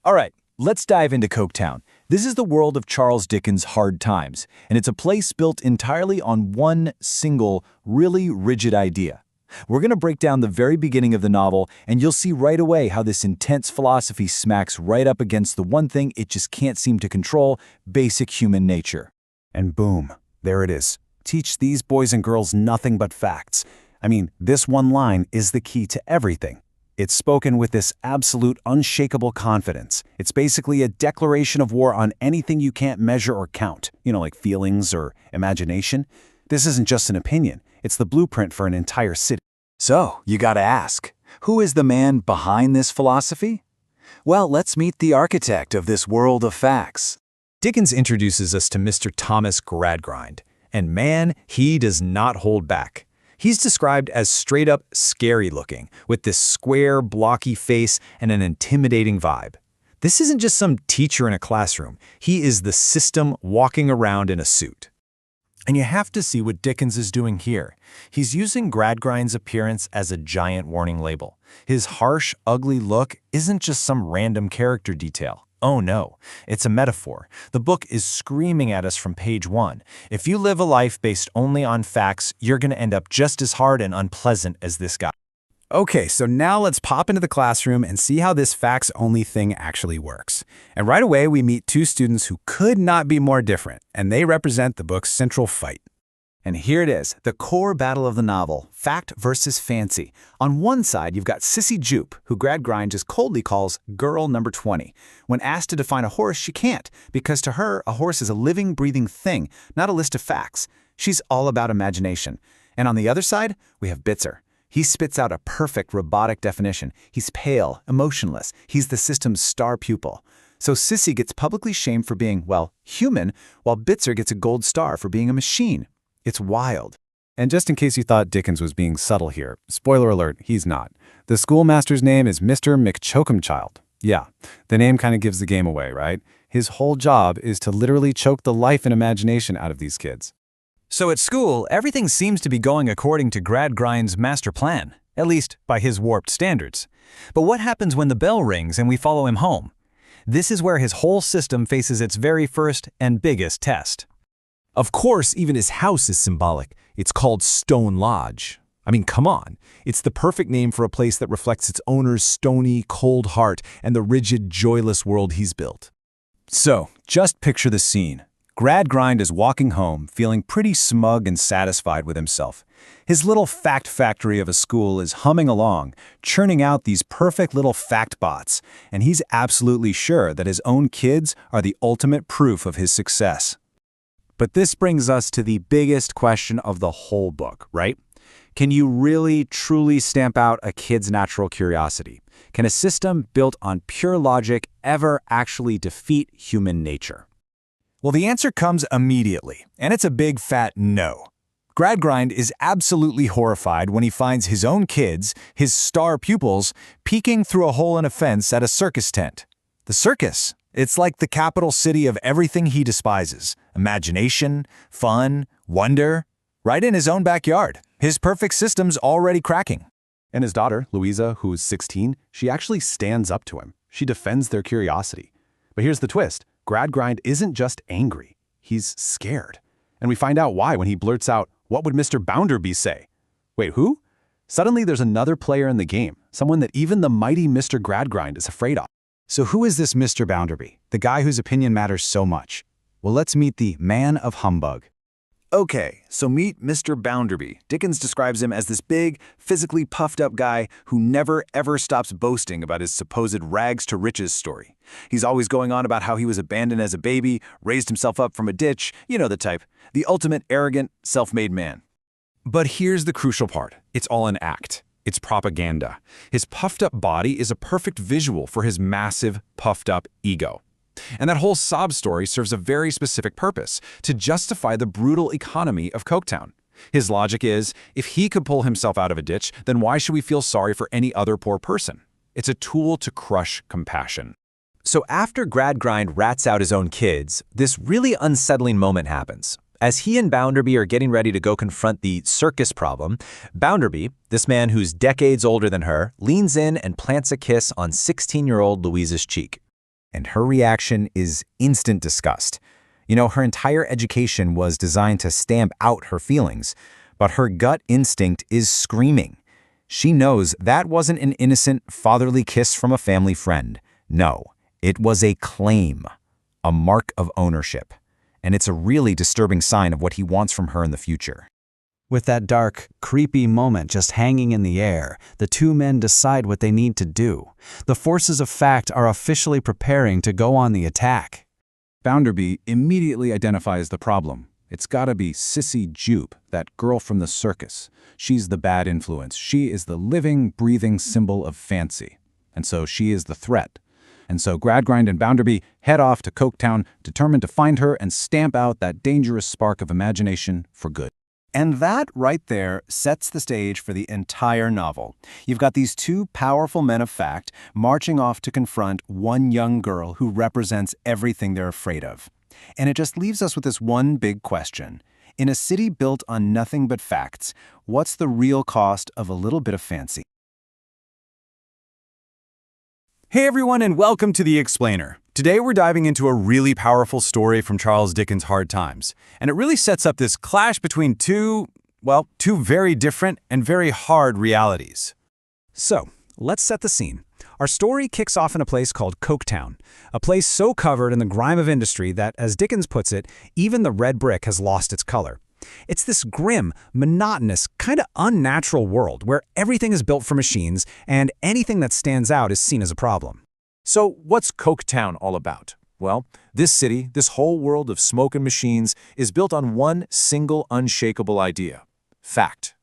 All right, let's dive into Coketown. This is the world of Charles Dickens' Hard Times, and it's a place built entirely on one single, really rigid idea. We're going to break down the very beginning of the novel, and you'll see right away how this intense philosophy smacks right up against the one thing it just can't seem to control: basic human nature. And boom, there it is. Teach these boys and girls nothing but facts. I mean, this one line is the key to everything. It's spoken with this absolute, unshakable confidence. It's basically a declaration of war on anything you can't measure or count, like feelings or imagination. This isn't just an opinion. It's the blueprint for an entire city. So, you gotta ask, who is the man behind this philosophy? Well, let's meet the architect of this world of facts. Dickens introduces us to Mr. Thomas Gradgrind, and man, he does not hold back. He's described as straight-up scary-looking, with this square, blocky face and an intimidating vibe. This isn't just some teacher in a classroom. He is the system walking around in a suit. And you have to see what Dickens is doing here. He's using Gradgrind's appearance as a giant warning label. His harsh, ugly look isn't just some random character detail. Oh no, it's a metaphor. The book is screaming at us from page 1. If you live a life based only on facts, you're going to end up just as hard and unpleasant as this guy. Okay, so now let's pop into the classroom and see how this facts-only thing actually works. And right away, we meet two students who could not be more different, and they represent the book's central fight. And here it is, the core battle of the novel, fact versus fancy. On one side, you've got Sissy Jupe, who Gradgrind just coldly calls Girl Number 20. When asked to define a horse, she can't, because to her, a horse is a living, breathing thing, not a list of facts. She's all about imagination. And on the other side, we have Bitzer. He spits out a perfect robotic definition. He's pale, emotionless. He's the system's star pupil. So Sissy gets publicly shamed for being, well, human, while Bitzer gets a gold star for being a machine. It's wild. And just in case you thought Dickens was being subtle here, spoiler alert, he's not. The schoolmaster's name is Mr. McChoke'emchild. Yeah, the name kind of gives the game away, right? His whole job is to literally choke the life and imagination out of these kids. So at school, everything seems to be going according to Gradgrind's master plan, at least by his warped standards. But what happens when the bell rings and we follow him home? This is where his whole system faces its very first and biggest test. Of course, even his house is symbolic. It's called Stone Lodge. I mean, come on. It's the perfect name for a place that reflects its owner's stony, cold heart and the rigid, joyless world he's built. So, just picture the scene. Gradgrind is walking home, feeling pretty smug and satisfied with himself. His little fact factory of a school is humming along, churning out these perfect little fact bots, and he's absolutely sure that his own kids are the ultimate proof of his success. But this brings us to the biggest question of the whole book, right? Can you really, truly stamp out a kid's natural curiosity? Can a system built on pure logic ever actually defeat human nature? Well, the answer comes immediately, and it's a big fat no. Gradgrind is absolutely horrified when he finds his own kids, his star pupils, peeking through a hole in a fence at a circus tent. The circus. It's like the capital city of everything he despises: imagination, fun, wonder, right in his own backyard. His perfect system's already cracking. And his daughter, Louisa, who's 16, she actually stands up to him. She defends their curiosity. But here's the twist. Gradgrind isn't just angry. He's scared. And we find out why when he blurts out, "What would Mr. Bounderby say?" Wait, who? Suddenly there's another player in the game, someone that even the mighty Mr. Gradgrind is afraid of. So who is this Mr. Bounderby, the guy whose opinion matters so much? Well, let's meet the man of humbug. Okay, so meet Mr. Bounderby. Dickens describes him as this big, physically puffed-up guy who never, ever stops boasting about his supposed rags-to-riches story. He's always going on about how he was abandoned as a baby, raised himself up from a ditch, you know the type. The ultimate arrogant, self-made man. But here's the crucial part. It's all an act. It's propaganda. His puffed-up body is a perfect visual for his massive, puffed-up ego. And that whole sob story serves a very specific purpose, to justify the brutal economy of Coketown. His logic is, if he could pull himself out of a ditch, then why should we feel sorry for any other poor person? It's a tool to crush compassion. So after Gradgrind rats out his own kids, this really unsettling moment happens. As he and Bounderby are getting ready to go confront the circus problem, Bounderby, this man who's decades older than her, leans in and plants a kiss on 16-year-old Louisa's cheek. And her reaction is instant disgust. You know, her entire education was designed to stamp out her feelings, but her gut instinct is screaming. She knows that wasn't an innocent fatherly kiss from a family friend. No, it was a claim, a mark of ownership. And it's a really disturbing sign of what he wants from her in the future. With that dark, creepy moment just hanging in the air, the two men decide what they need to do. The forces of fact are officially preparing to go on the attack. Bounderby immediately identifies the problem. It's gotta be Sissy Jupe, that girl from the circus. She's the bad influence. She is the living, breathing symbol of fancy. And so she is the threat. And so Gradgrind and Bounderby head off to Coketown, determined to find her and stamp out that dangerous spark of imagination for good. And that right there sets the stage for the entire novel. You've got these two powerful men of fact marching off to confront one young girl who represents everything they're afraid of. And it just leaves us with this one big question. In a city built on nothing but facts, what's the real cost of a little bit of fancy? Hey everyone, and welcome to The Explainer. Today we're diving into a really powerful story from Charles Dickens' Hard Times, and it really sets up this clash between two very different and very hard realities. So, let's set the scene. Our story kicks off in a place called Coketown, a place so covered in the grime of industry that, as Dickens puts it, even the red brick has lost its color. It's this grim, monotonous, kind of unnatural world where everything is built for machines and anything that stands out is seen as a problem. So what's Coketown all about? Well, this city, this whole world of smoke and machines, is built on one single unshakable idea: fact.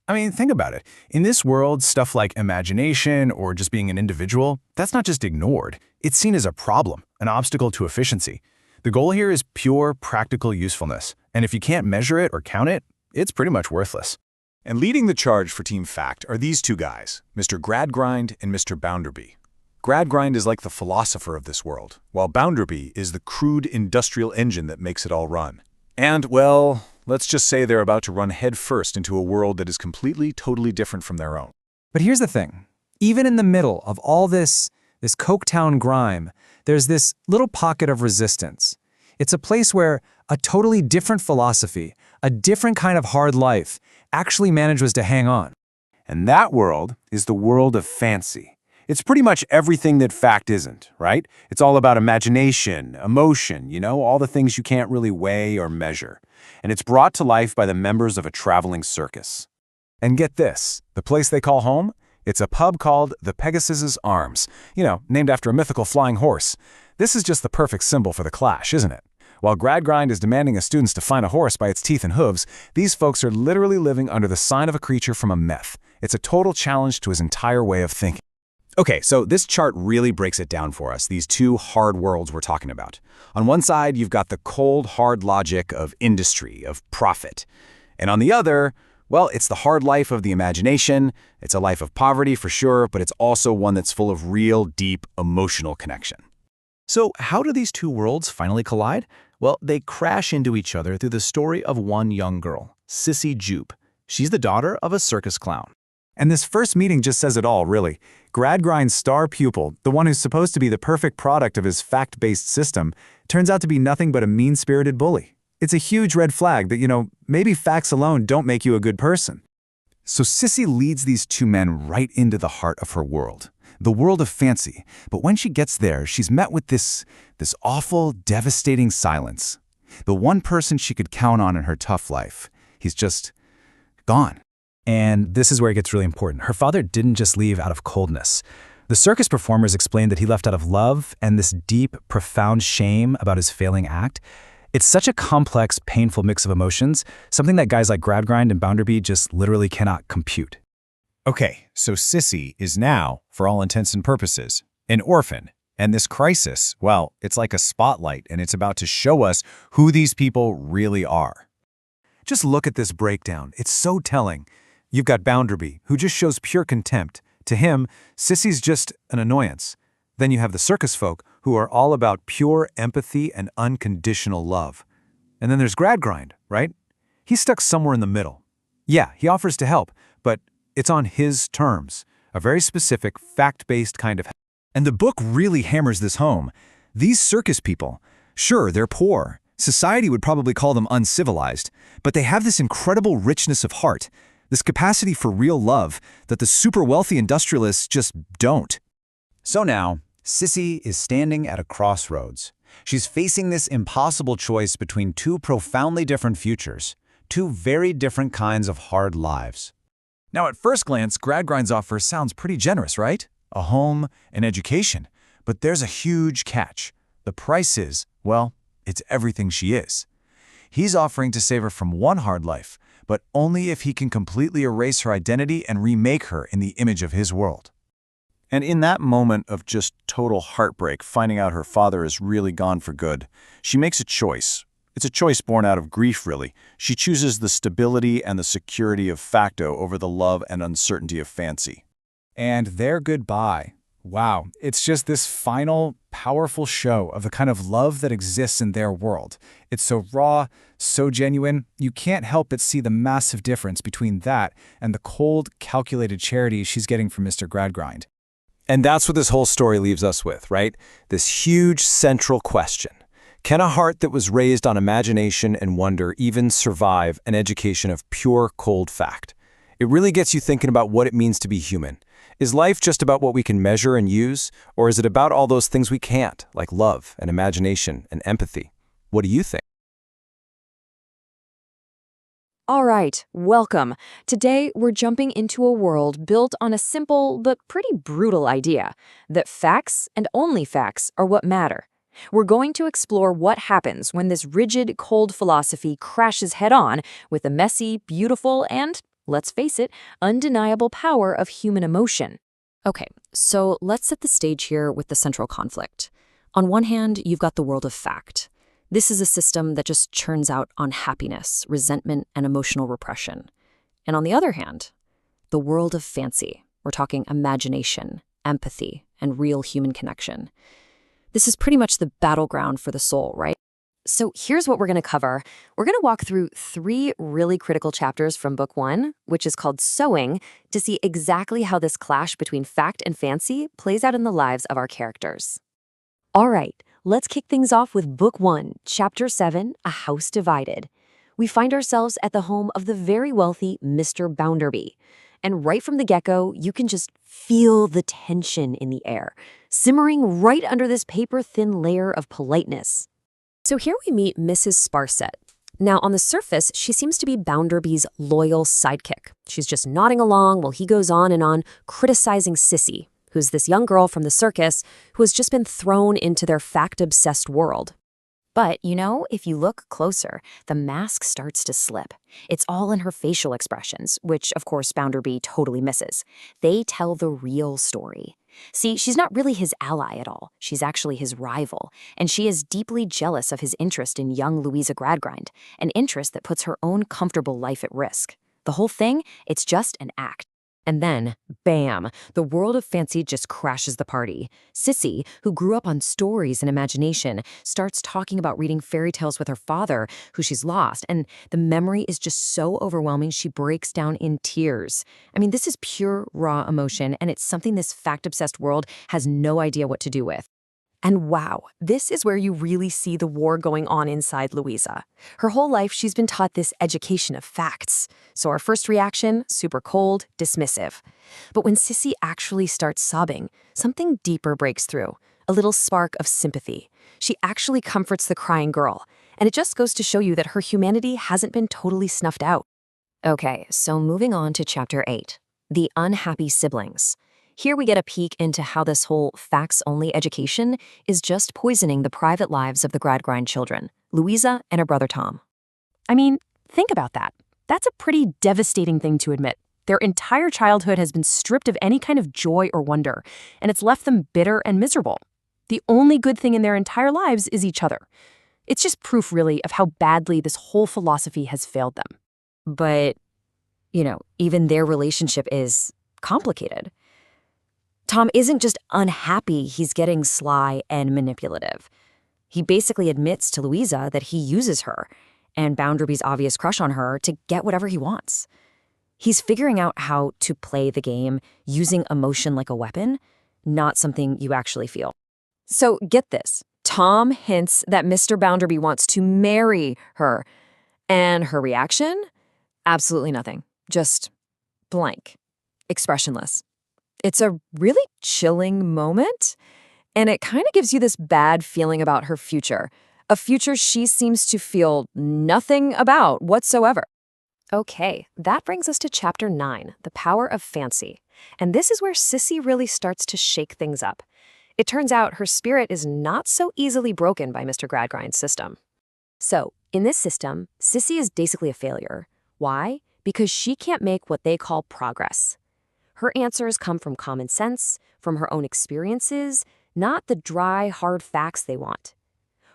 I mean, think about it. In this world, stuff like imagination or just being an individual, that's not just ignored. It's seen as a problem, an obstacle to efficiency. The goal here is pure, practical usefulness. And if you can't measure it or count it, it's pretty much worthless. And leading the charge for Team Fact are these two guys, Mr. Gradgrind and Mr. Bounderby. Gradgrind is like the philosopher of this world, while Bounderby is the crude industrial engine that makes it all run. And, well, let's just say they're about to run headfirst into a world that is completely, totally different from their own. But here's the thing. Even in the middle of all this Coketown grime, there's this little pocket of resistance. It's a place where a totally different philosophy, a different kind of hard life, actually manages to hang on. And that world is the world of fancy. It's pretty much everything that fact isn't, right? It's all about imagination, emotion, all the things you can't really weigh or measure. And it's brought to life by the members of a traveling circus. And get this, the place they call home? It's a pub called the Pegasus's Arms, named after a mythical flying horse. This is just the perfect symbol for the clash, isn't it? While Gradgrind is demanding his students to find a horse by its teeth and hooves, these folks are literally living under the sign of a creature from a myth. It's a total challenge to his entire way of thinking. Okay, so this chart really breaks it down for us, these two hard worlds we're talking about. On one side, you've got the cold, hard logic of industry, of profit. And on the other, well, it's the hard life of the imagination. It's a life of poverty for sure, but it's also one that's full of real, deep, emotional connection. So how do these two worlds finally collide? Well, they crash into each other through the story of one young girl, Sissy Jupe. She's the daughter of a circus clown. And this first meeting just says it all, really. Gradgrind's star pupil, the one who's supposed to be the perfect product of his fact-based system, turns out to be nothing but a mean-spirited bully. It's a huge red flag that, maybe facts alone don't make you a good person. So Sissy leads these two men right into the heart of her world, the world of fancy. But when she gets there, she's met with this awful, devastating silence. The one person she could count on in her tough life, he's just gone. And this is where it gets really important. Her father didn't just leave out of coldness. The circus performers explained that he left out of love and this deep, profound shame about his failing act. It's such a complex, painful mix of emotions, something that guys like Gradgrind and Bounderby just literally cannot compute. Okay, so Sissy is now, for all intents and purposes, an orphan. And this crisis, well, it's like a spotlight, and it's about to show us who these people really are. Just look at this breakdown. It's so telling. You've got Bounderby, who just shows pure contempt. To him, Sissy's just an annoyance. Then you have the circus folk, who are all about pure empathy and unconditional love. And then there's Gradgrind, right? He's stuck somewhere in the middle. Yeah, he offers to help, but it's on his terms, a very specific, fact-based kind of help. And the book really hammers this home. These circus people, sure, they're poor. Society would probably call them uncivilized, but they have this incredible richness of heart, this capacity for real love that the super wealthy industrialists just don't. So now, Sissy is standing at a crossroads. She's facing this impossible choice between two profoundly different futures, two very different kinds of hard lives. Now, at first glance, Gradgrind's offer sounds pretty generous, right? A home, an education. But there's a huge catch. The price is, well, it's everything she is. He's offering to save her from one hard life, but only if he can completely erase her identity and remake her in the image of his world. And in that moment of just total heartbreak, finding out her father is really gone for good, she makes a choice. It's a choice born out of grief, really. She chooses the stability and the security of facto over the love and uncertainty of fancy. And their goodbye. Wow, it's just this final, powerful show of the kind of love that exists in their world. It's so raw, so genuine, you can't help but see the massive difference between that and the cold, calculated charity she's getting from Mr. Gradgrind. And that's what this whole story leaves us with, right? This huge central question. Can a heart that was raised on imagination and wonder even survive an education of pure, cold fact? It really gets you thinking about what it means to be human. Is life just about what we can measure and use, or is it about all those things we can't, like love and imagination and empathy? What do you think? All right, welcome. Today, we're jumping into a world built on a simple but pretty brutal idea that facts and only facts are what matter. We're going to explore what happens when this rigid, cold philosophy crashes head-on with the messy, beautiful, and, let's face it, undeniable power of human emotion. Okay, so let's set the stage here with the central conflict. On one hand, you've got the world of fact. This is a system that just churns out unhappiness, resentment, and emotional repression. And on the other hand, the world of fancy. We're talking imagination, empathy, and real human connection. This is pretty much the battleground for the soul, right? So here's what we're going to cover. We're going to walk through 3 really critical chapters from Book 1, which is called Sowing, to see exactly how this clash between fact and fancy plays out in the lives of our characters. All right, let's kick things off with Book 1, Chapter 7, A House Divided. We find ourselves at the home of the very wealthy Mr. Bounderby. And right from the get-go, you can just feel the tension in the air, simmering right under this paper-thin layer of politeness. So here we meet Mrs. Sparset. Now, on the surface, she seems to be Bounderby's loyal sidekick. She's just nodding along while he goes on and on, criticizing Sissy, who's this young girl from the circus who has just been thrown into their fact-obsessed world. But, you know, if you look closer, the mask starts to slip. It's all in her facial expressions, which, of course, Bounderby totally misses. They tell the real story. See, she's not really his ally at all. She's actually his rival, and she is deeply jealous of his interest in young Louisa Gradgrind, an interest that puts her own comfortable life at risk. The whole thing, it's just an act. And then, bam, the world of fancy just crashes the party. Sissy, who grew up on stories and imagination, starts talking about reading fairy tales with her father, who she's lost, and the memory is just so overwhelming she breaks down in tears. I mean, this is pure, raw emotion, and it's something this fact-obsessed world has no idea what to do with. And wow, this is where you really see the war going on inside Louisa. Her whole life, she's been taught this education of facts. So our first reaction, super cold, dismissive. But when Sissy actually starts sobbing, something deeper breaks through, a little spark of sympathy. She actually comforts the crying girl. And it just goes to show you that her humanity hasn't been totally snuffed out. Okay, so moving on to Chapter 8, The Unhappy Siblings. Here we get a peek into how this whole facts-only education is just poisoning the private lives of the Gradgrind children, Louisa and her brother Tom. I mean, think about that. That's a pretty devastating thing to admit. Their entire childhood has been stripped of any kind of joy or wonder, and it's left them bitter and miserable. The only good thing in their entire lives is each other. It's just proof, really, of how badly this whole philosophy has failed them. But, you know, even their relationship is complicated. Tom isn't just unhappy, he's getting sly and manipulative. He basically admits to Louisa that he uses her and Bounderby's obvious crush on her to get whatever he wants. He's figuring out how to play the game using emotion like a weapon, not something you actually feel. So get this. Tom hints that Mr. Bounderby wants to marry her. And her reaction? Absolutely nothing. Just blank. Expressionless. It's a really chilling moment, and it kind of gives you this bad feeling about her future. A future she seems to feel nothing about whatsoever. Okay, that brings us to Chapter 9, The Power of Fancy. And this is where Sissy really starts to shake things up. It turns out her spirit is not so easily broken by Mr. Gradgrind's system. So, in this system, Sissy is basically a failure. Why? Because she can't make what they call progress. Her answers come from common sense, from her own experiences, not the dry, hard facts they want.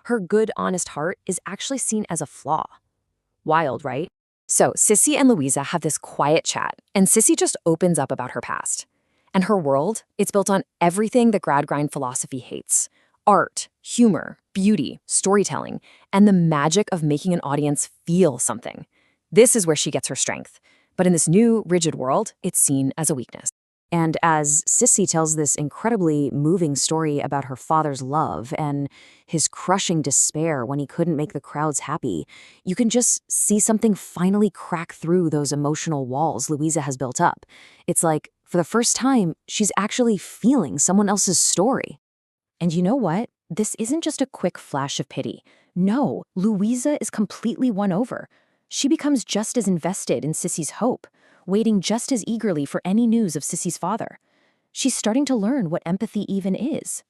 Her good, honest heart is actually seen as a flaw. Wild, right? So, Sissy and Louisa have this quiet chat, and Sissy just opens up about her past. And her world, it's built on everything the Gradgrind philosophy hates. Art, humor, beauty, storytelling, and the magic of making an audience feel something. This is where she gets her strength. But in this new, rigid world, it's seen as a weakness. And as Sissy tells this incredibly moving story about her father's love and his crushing despair when he couldn't make the crowds happy, you can just see something finally crack through those emotional walls Louisa has built up. It's like, for the first time, she's actually feeling someone else's story. And you know what? This isn't just a quick flash of pity. No, Louisa is completely won over. She becomes just as invested in Sissy's hope, waiting just as eagerly for any news of Sissy's father. She's starting to learn what empathy even is.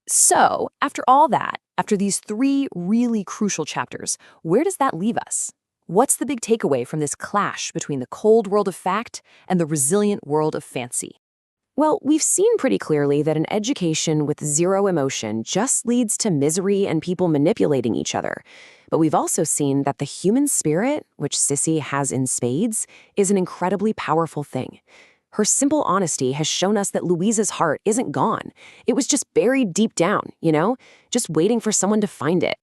So, after all that, after these 3 really crucial chapters, where does that leave us? What's the big takeaway from this clash between the cold world of fact and the resilient world of fancy? Well, we've seen pretty clearly that an education with zero emotion just leads to misery and people manipulating each other. But we've also seen that the human spirit, which Sissy has in spades, is an incredibly powerful thing. Her simple honesty has shown us that Louisa's heart isn't gone. It was just buried deep down, just waiting for someone to find it.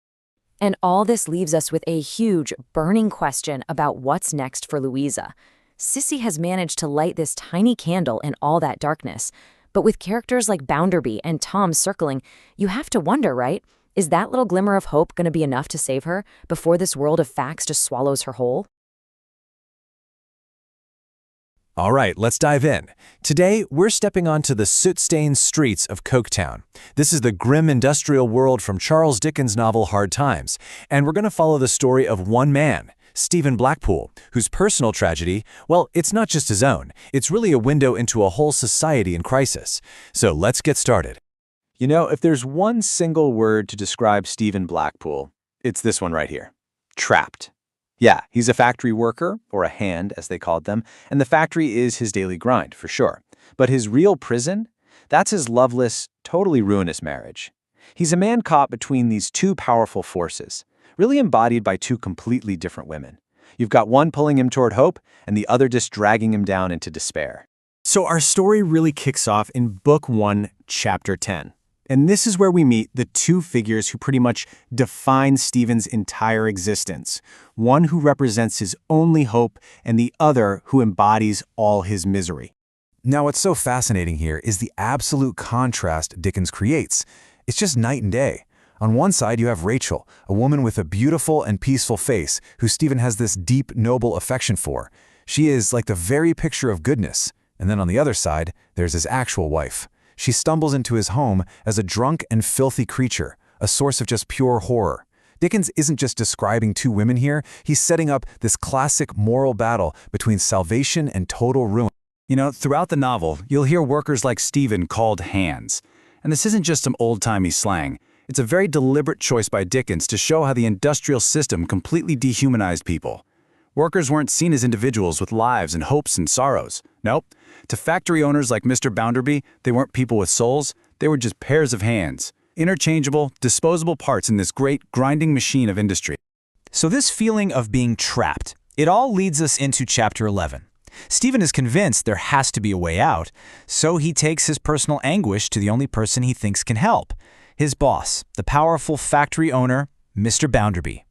And all this leaves us with a huge, burning question about what's next for Louisa. Sissy has managed to light this tiny candle in all that darkness, but with characters like Bounderby and Tom circling, you have to wonder, right? Is that little glimmer of hope going to be enough to save her before this world of facts just swallows her whole? All right, let's dive in. Today, we're stepping onto the soot-stained streets of Coketown. This is the grim industrial world from Charles Dickens' novel Hard Times, and we're going to follow the story of one man, Stephen Blackpool, whose personal tragedy, well, it's not just his own. It's really a window into a whole society in crisis. So let's get started. You know, if there's one single word to describe Stephen Blackpool, it's this one right here. Trapped. Yeah, he's a factory worker, or a hand as they called them, and the factory is his daily grind, for sure. But his real prison? That's his loveless, totally ruinous marriage. He's a man caught between these 2 powerful forces, really embodied by 2 completely different women. You've got one pulling him toward hope, and the other just dragging him down into despair. So our story really kicks off in Book 1, Chapter 10. And this is where we meet the 2 figures who pretty much define Stephen's entire existence. One who represents his only hope, and the other who embodies all his misery. Now, what's so fascinating here is the absolute contrast Dickens creates. It's just night and day. On one side, you have Rachel, a woman with a beautiful and peaceful face who Stephen has this deep, noble affection for. She is like the very picture of goodness. And then on the other side, there's his actual wife. She stumbles into his home as a drunk and filthy creature, a source of just pure horror. Dickens isn't just describing 2 women here, he's setting up this classic moral battle between salvation and total ruin. You know, throughout the novel, you'll hear workers like Stephen called hands. And this isn't just some old-timey slang. It's a very deliberate choice by Dickens to show how the industrial system completely dehumanized people. Workers weren't seen as individuals with lives and hopes and sorrows. Nope. To factory owners like Mr. Bounderby, they weren't people with souls. They were just pairs of hands. Interchangeable, disposable parts in this great grinding machine of industry. So this feeling of being trapped, it all leads us into Chapter 11. Stephen is convinced there has to be a way out, so he takes his personal anguish to the only person he thinks can help, his boss, the powerful factory owner, Mr. Bounderby.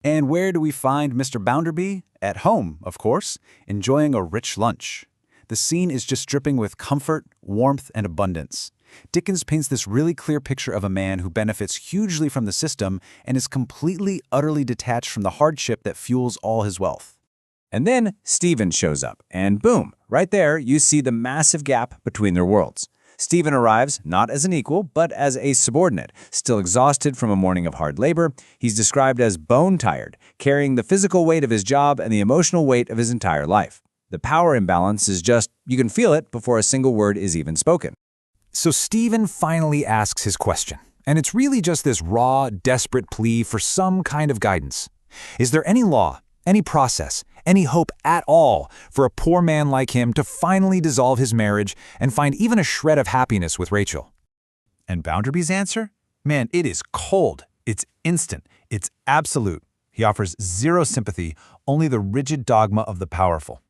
And where do we find Mr. Bounderby? At home, of course, enjoying a rich lunch. The scene is just dripping with comfort, warmth, and abundance. Dickens paints this really clear picture of a man who benefits hugely from the system and is completely, utterly detached from the hardship that fuels all his wealth. And then Stephen shows up, and boom, right there you see the massive gap between their worlds. Stephen arrives not as an equal, but as a subordinate, still exhausted from a morning of hard labor. He's described as bone-tired, carrying the physical weight of his job and the emotional weight of his entire life. The power imbalance is just, you can feel it before a single word is even spoken. So Stephen finally asks his question, and it's really just this raw, desperate plea for some kind of guidance. Is there any law, any process, any hope at all for a poor man like him to finally dissolve his marriage and find even a shred of happiness with Rachel? And Bounderby's answer? Man, it is cold. It's instant. It's absolute. He offers zero sympathy, only the rigid dogma of the powerful.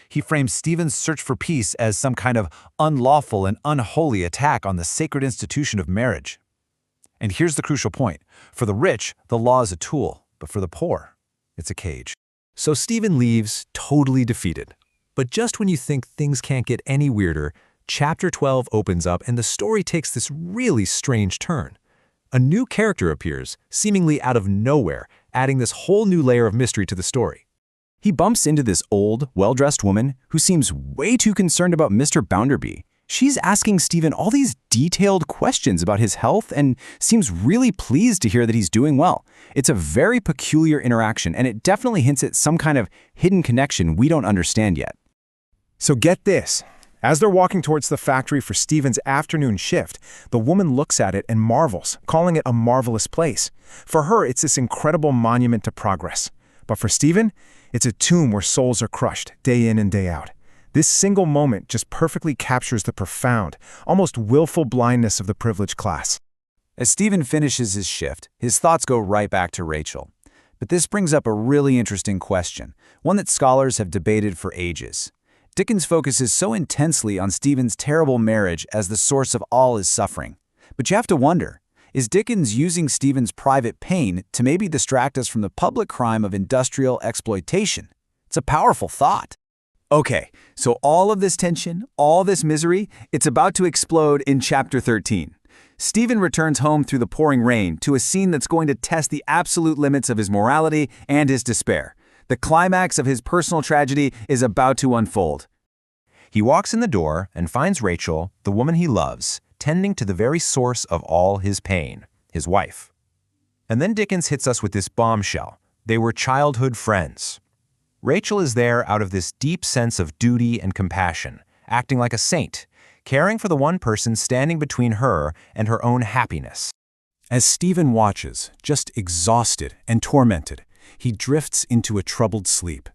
He frames Stephen's search for peace as some kind of unlawful and unholy attack on the sacred institution of marriage. And here's the crucial point. For the rich, the law is a tool, but for the poor, it's a cage. So Stephen leaves, totally defeated. But just when you think things can't get any weirder, Chapter 12 opens up and the story takes this really strange turn. A new character appears, seemingly out of nowhere, adding this whole new layer of mystery to the story. He bumps into this old, well-dressed woman who seems way too concerned about Mr. Bounderby. She's asking Stephen all these detailed questions about his health and seems really pleased to hear that he's doing well. It's a very peculiar interaction, and it definitely hints at some kind of hidden connection we don't understand yet. So get this. As they're walking towards the factory for Stephen's afternoon shift, the woman looks at it and marvels, calling it a marvelous place. For her, it's this incredible monument to progress. But for Stephen, it's a tomb where souls are crushed, day in and day out. This single moment just perfectly captures the profound, almost willful blindness of the privileged class. As Stephen finishes his shift, his thoughts go right back to Rachel. But this brings up a really interesting question, one that scholars have debated for ages. Dickens focuses so intensely on Stephen's terrible marriage as the source of all his suffering. But you have to wonder, is Dickens using Stephen's private pain to maybe distract us from the public crime of industrial exploitation? It's a powerful thought. Okay, so all of this tension, all this misery, it's about to explode in Chapter 13. Stephen returns home through the pouring rain to a scene that's going to test the absolute limits of his morality and his despair. The climax of his personal tragedy is about to unfold. He walks in the door and finds Rachel, the woman he loves, tending to the very source of all his pain, his wife. And then Dickens hits us with this bombshell. They were childhood friends. Rachel is there out of this deep sense of duty and compassion, acting like a saint, caring for the one person standing between her and her own happiness. As Stephen watches, just exhausted and tormented, he drifts into a troubled sleep,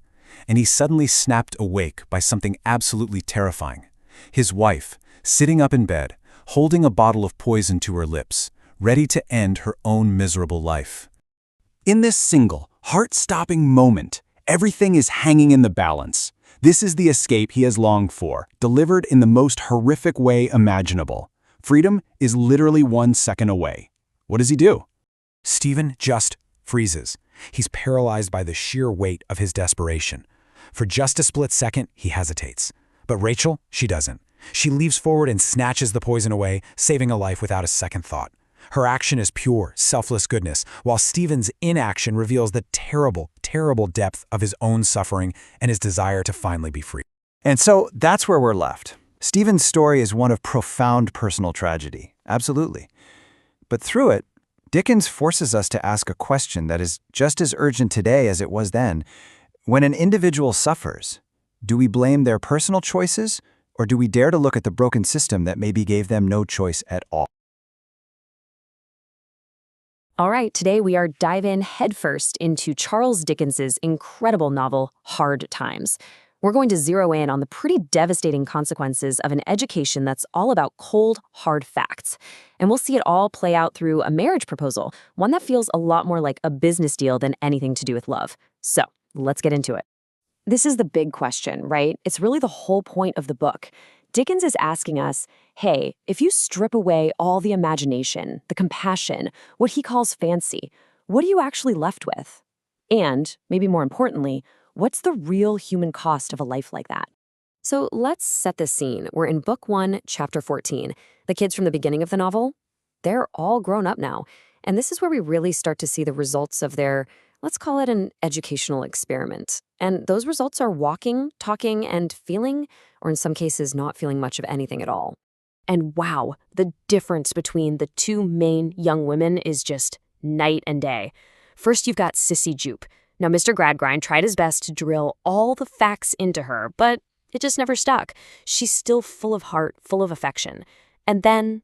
and he's suddenly snapped awake by something absolutely terrifying. His wife, sitting up in bed, holding a bottle of poison to her lips, ready to end her own miserable life. In this single, heart-stopping moment, everything is hanging in the balance. This is the escape he has longed for, delivered in the most horrific way imaginable. Freedom is literally 1 second away. What does he do? Stephen just freezes. He's paralyzed by the sheer weight of his desperation. For just a split second, he hesitates. But Rachel, she doesn't. She leaps forward and snatches the poison away, saving a life without a second thought. Her action is pure, selfless goodness, while Stephen's inaction reveals the terrible, terrible depth of his own suffering and his desire to finally be free. And so that's where we're left. Stephen's story is one of profound personal tragedy, absolutely. But through it, Dickens forces us to ask a question that is just as urgent today as it was then. When an individual suffers, do we blame their personal choices, or do we dare to look at the broken system that maybe gave them no choice at all? All right, today we are diving headfirst into Charles Dickens's incredible novel, Hard Times. We're going to zero in on the pretty devastating consequences of an education that's all about cold, hard facts. And we'll see it all play out through a marriage proposal, one that feels a lot more like a business deal than anything to do with love. So, let's get into it. This is the big question, right? It's really the whole point of the book. Dickens is asking us, hey, if you strip away all the imagination, the compassion, what he calls fancy, what are you actually left with? And, maybe more importantly, what's the real human cost of a life like that? So let's set the scene. We're in Book 1, Chapter 14. The kids from the beginning of the novel, they're all grown up now. And this is where we really start to see the results of their, let's call it an educational experiment. And those results are walking, talking, and feeling, or in some cases, not feeling much of anything at all. And wow, the difference between the two main young women is just night and day. First, you've got Sissy Jupe. Now, Mr. Gradgrind tried his best to drill all the facts into her, but it just never stuck. She's still full of heart, full of affection. And then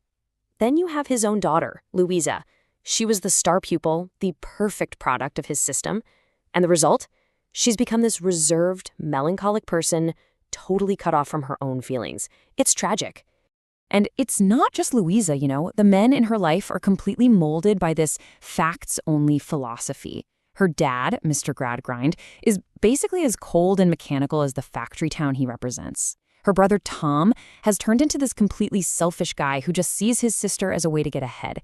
you have his own daughter, Louisa. She was the star pupil, the perfect product of his system. And the result? She's become this reserved, melancholic person, totally cut off from her own feelings. It's tragic. And it's not just Louisa, you know. The men in her life are completely molded by this facts-only philosophy. Her dad, Mr. Gradgrind, is basically as cold and mechanical as the factory town he represents. Her brother Tom has turned into this completely selfish guy who just sees his sister as a way to get ahead.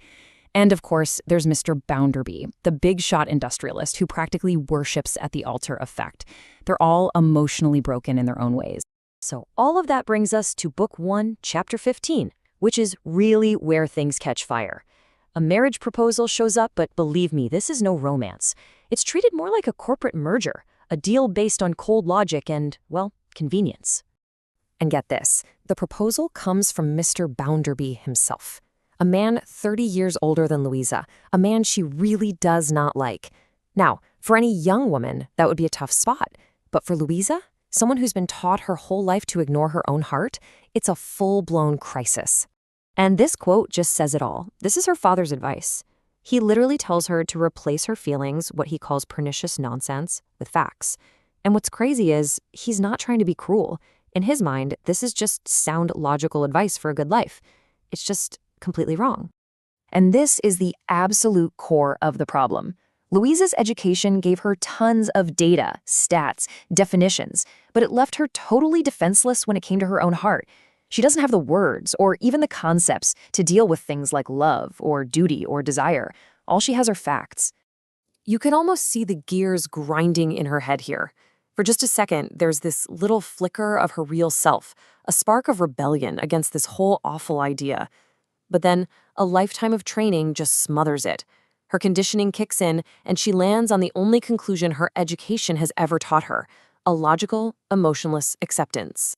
And of course, there's Mr. Bounderby, the big-shot industrialist who practically worships at the altar of fact. They're all emotionally broken in their own ways. So all of that brings us to Book 1, Chapter 15, which is really where things catch fire. A marriage proposal shows up, but believe me, this is no romance. It's treated more like a corporate merger, a deal based on cold logic and, well, convenience. And get this, the proposal comes from Mr. Bounderby himself, a man 30 years older than Louisa, a man she really does not like. Now, for any young woman, that would be a tough spot. But for Louisa, someone who's been taught her whole life to ignore her own heart, it's a full-blown crisis. And this quote just says it all. This is her father's advice. He literally tells her to replace her feelings, what he calls pernicious nonsense, with facts. And what's crazy is he's not trying to be cruel. In his mind, this is just sound logical advice for a good life. It's just completely wrong. And this is the absolute core of the problem. Louisa's education gave her tons of data, stats, definitions, but it left her totally defenseless when it came to her own heart. She doesn't have the words or even the concepts to deal with things like love or duty or desire. All she has are facts. You can almost see the gears grinding in her head here. For just a second, there's this little flicker of her real self, a spark of rebellion against this whole awful idea. But then a lifetime of training just smothers it. Her conditioning kicks in, and she lands on the only conclusion her education has ever taught her, a logical, emotionless acceptance.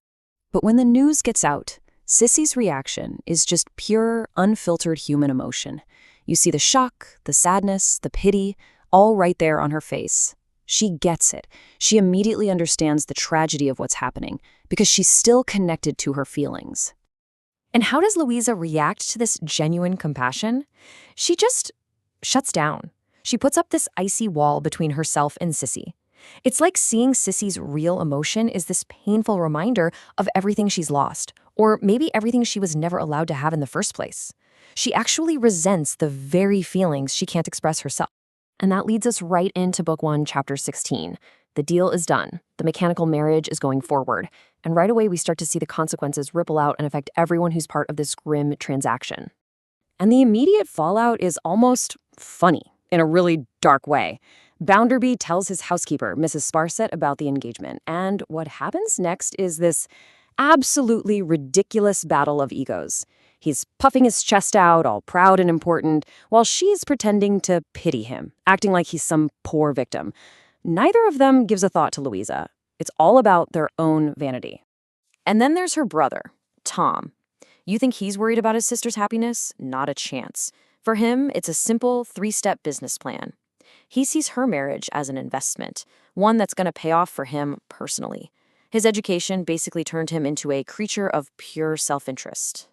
But when the news gets out, Sissy's reaction is just pure, unfiltered human emotion. You see the shock, the sadness, the pity, all right there on her face. She gets it. She immediately understands the tragedy of what's happening, because she's still connected to her feelings. And how does Louisa react to this genuine compassion? She just shuts down. She puts up this icy wall between herself and Sissy. It's like seeing Sissy's real emotion is this painful reminder of everything she's lost, or maybe everything she was never allowed to have in the first place. She actually resents the very feelings she can't express herself. And that leads us right into Book 1, Chapter 16. The deal is done. The mechanical marriage is going forward. And right away, we start to see the consequences ripple out and affect everyone who's part of this grim transaction. And the immediate fallout is almost funny in a really dark way. Bounderby tells his housekeeper, Mrs. Sparset, about the engagement. And what happens next is this absolutely ridiculous battle of egos. He's puffing his chest out, all proud and important, while she's pretending to pity him, acting like he's some poor victim. Neither of them gives a thought to Louisa. It's all about their own vanity. And then there's her brother, Tom. You think he's worried about his sister's happiness? Not a chance. For him, it's a simple 3-step business plan. He sees her marriage as an investment, one that's going to pay off for him personally. His education basically turned him into a creature of pure self-interest.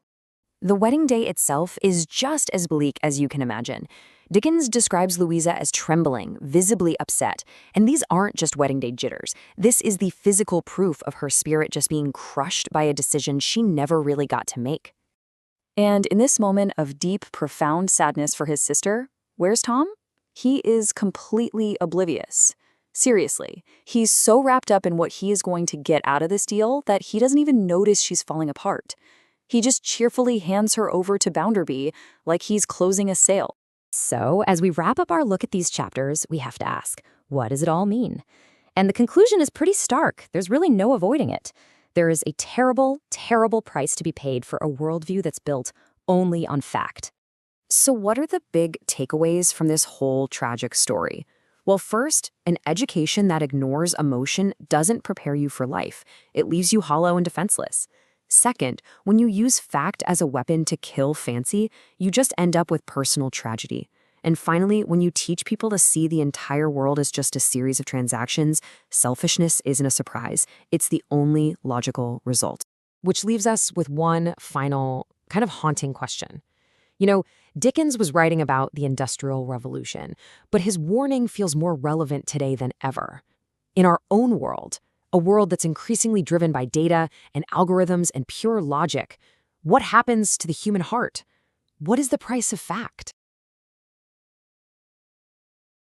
The wedding day itself is just as bleak as you can imagine. Dickens describes Louisa as trembling, visibly upset, and these aren't just wedding day jitters. This is the physical proof of her spirit just being crushed by a decision she never really got to make. And in this moment of deep, profound sadness for his sister, where's Tom? He is completely oblivious. Seriously, he's so wrapped up in what he is going to get out of this deal that he doesn't even notice she's falling apart. He just cheerfully hands her over to Bounderby like he's closing a sale. So, as we wrap up our look at these chapters, we have to ask, what does it all mean? And the conclusion is pretty stark. There's really no avoiding it. There is a terrible, terrible price to be paid for a worldview that's built only on fact. So what are the big takeaways from this whole tragic story? Well, first, an education that ignores emotion doesn't prepare you for life. It leaves you hollow and defenseless. Second, when you use fact as a weapon to kill fancy, you just end up with personal tragedy. And finally, when you teach people to see the entire world as just a series of transactions, selfishness isn't a surprise. It's the only logical result. Which leaves us with one final, kind of haunting question. You know, Dickens was writing about the Industrial Revolution, but his warning feels more relevant today than ever. In our own world, a world that's increasingly driven by data and algorithms and pure logic, what happens to the human heart? What is the price of fact?